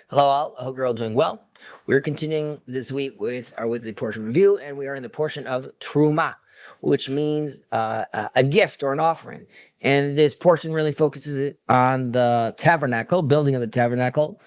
Hello all, I hope you're all doing well. We're continuing this week with our weekly portion review, and we are in the portion of Terumah, which means a gift or an offering. And this portion really focuses on the tabernacle, building of the tabernacle,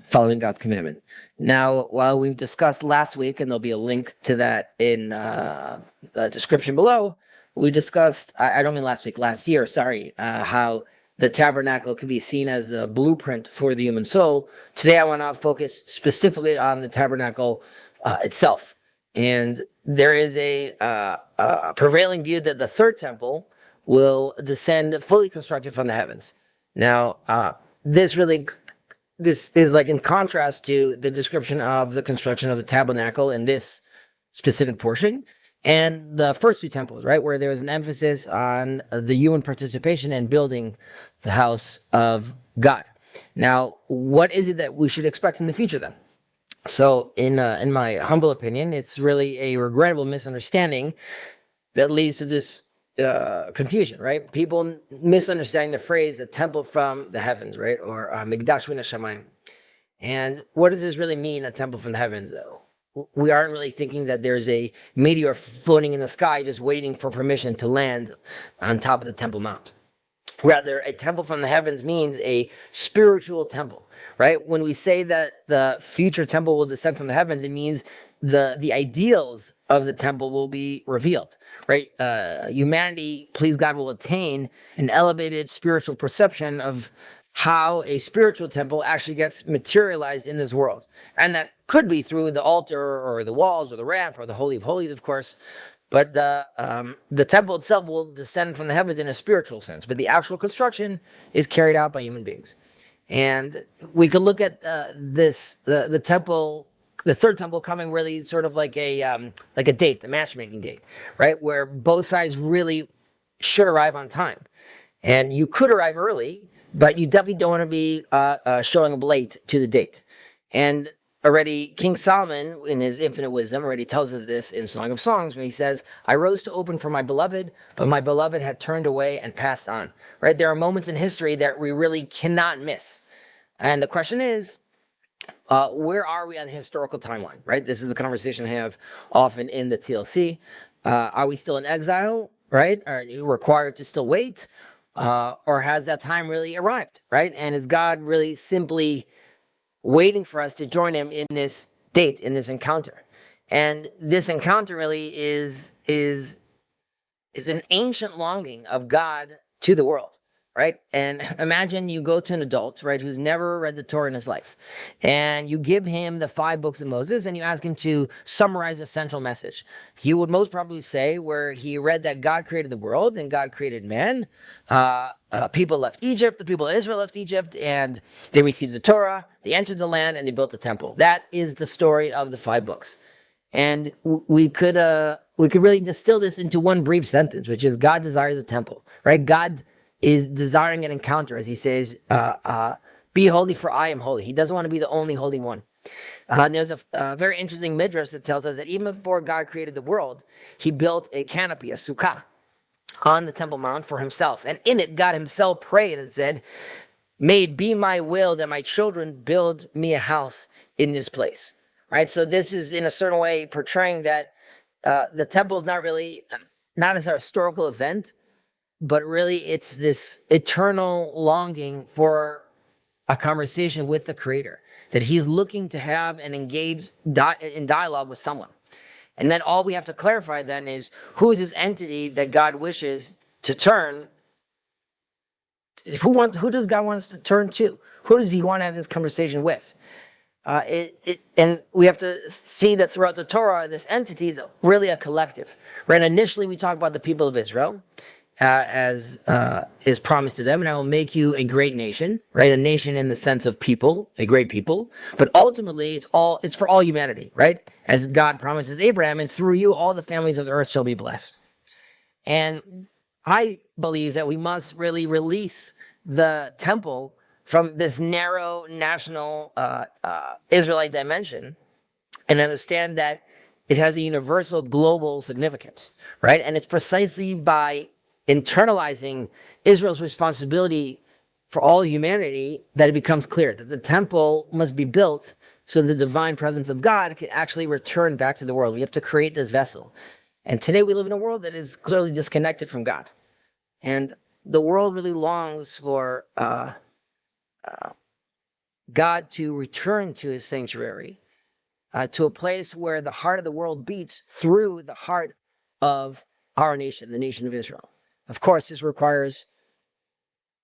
following God's commandment. Now, while we've discussed last week, and there'll be a link to that in the description below, we discussed, I don't mean last week, last year, sorry, how the tabernacle can be seen as the blueprint for the human soul. Today, I want to focus specifically on the tabernacle itself. And there is a prevailing view that the third temple will descend fully constructed from the heavens. Now, this is like in contrast to the description of the construction of the tabernacle in this specific portion. And the first two temples, right, where there was an emphasis on the human participation in building the house of God. Now, what is it that we should expect in the future then? So, in my humble opinion, it's really a regrettable misunderstanding that leads to this confusion, right? People misunderstanding the phrase "a temple from the heavens," right, or "Mikdash min hashamayim." And what does this really mean, a temple from the heavens, though? We aren't really thinking that there's a meteor floating in the sky just waiting for permission to land on top of the Temple Mount. Rather, a temple from the heavens means a spiritual temple, right? When we say that the future temple will descend from the heavens, it means the ideals of the temple will be revealed, right? Humanity, please God, will attain an elevated spiritual perception of how a spiritual temple actually gets materialized in this world. And that could be through the altar or the walls or the ramp or the Holy of Holies, of course. But the temple itself will descend from the heavens in a spiritual sense. But the actual construction is carried out by human beings. And we could look at the temple, the third temple coming really sort of like a date, the matchmaking date, right? Where both sides really should arrive on time. And you could arrive early, but you definitely don't want to be showing up late to the date. And already King Solomon, in his infinite wisdom, already tells us this in Song of Songs, when he says, "I rose to open for my beloved, but my beloved had turned away and passed on." Right? There are moments in history that we really cannot miss. And the question is, where are we on the historical timeline? Right? This is a conversation I have often in the TLC. Are we still in exile? Right? Are you required to still wait? Or has that time really arrived, right? And is God really simply waiting for us to join him in this date, in this encounter? And this encounter really is an ancient longing of God to the world, right? And imagine you go to an adult, right, who's never read the Torah in his life, and you give him the 5 books of Moses, and you ask him to summarize a central message. He would most probably say, where he read that God created the world and God created man, people left Egypt, the people of Israel left Egypt, and they received the Torah, they entered the land, and they built the temple. That is the story of the 5 books. And we could really distill this into one brief sentence, which is God desires a temple, right? God is desiring an encounter, as he says, "Be holy, for I am holy." He doesn't want to be the only holy one. There's a very interesting midrash that tells us that even before God created the world, he built a canopy, a sukkah, on the Temple Mount for himself. And in it, God himself prayed and said, "May it be my will that my children build me a house in this place." Right? So this is, in a certain way, portraying that the temple is not as a historical event, but really it's this eternal longing for a conversation with the Creator, that he's looking to have and engage in dialogue with someone. And then all we have to clarify then is, who is this entity that God wishes to turn? Who does God want us to turn to? Who does he want to have this conversation with? And we have to see that throughout the Torah, this entity is really a collective, right? Initially, we talk about the people of Israel, as is promised to them, and I will make you a great nation, right? A nation in the sense of people, a great people. But ultimately, it's for all humanity, right? As God promises Abraham, and through you, all the families of the earth shall be blessed. And I believe that we must really release the temple from this narrow national Israelite dimension and understand that it has a universal global significance, right? And it's precisely by internalizing Israel's responsibility for all humanity that it becomes clear that the temple must be built so the divine presence of God can actually return back to the world. We have to create this vessel. And today we live in a world that is clearly disconnected from God. And the world really longs for God to return to his sanctuary, to a place where the heart of the world beats through the heart of our nation, the nation of Israel. Of course, this requires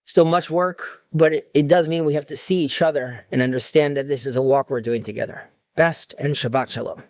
still much work, but it does mean we have to see each other and understand that this is a walk we're doing together. Best and Shabbat Shalom.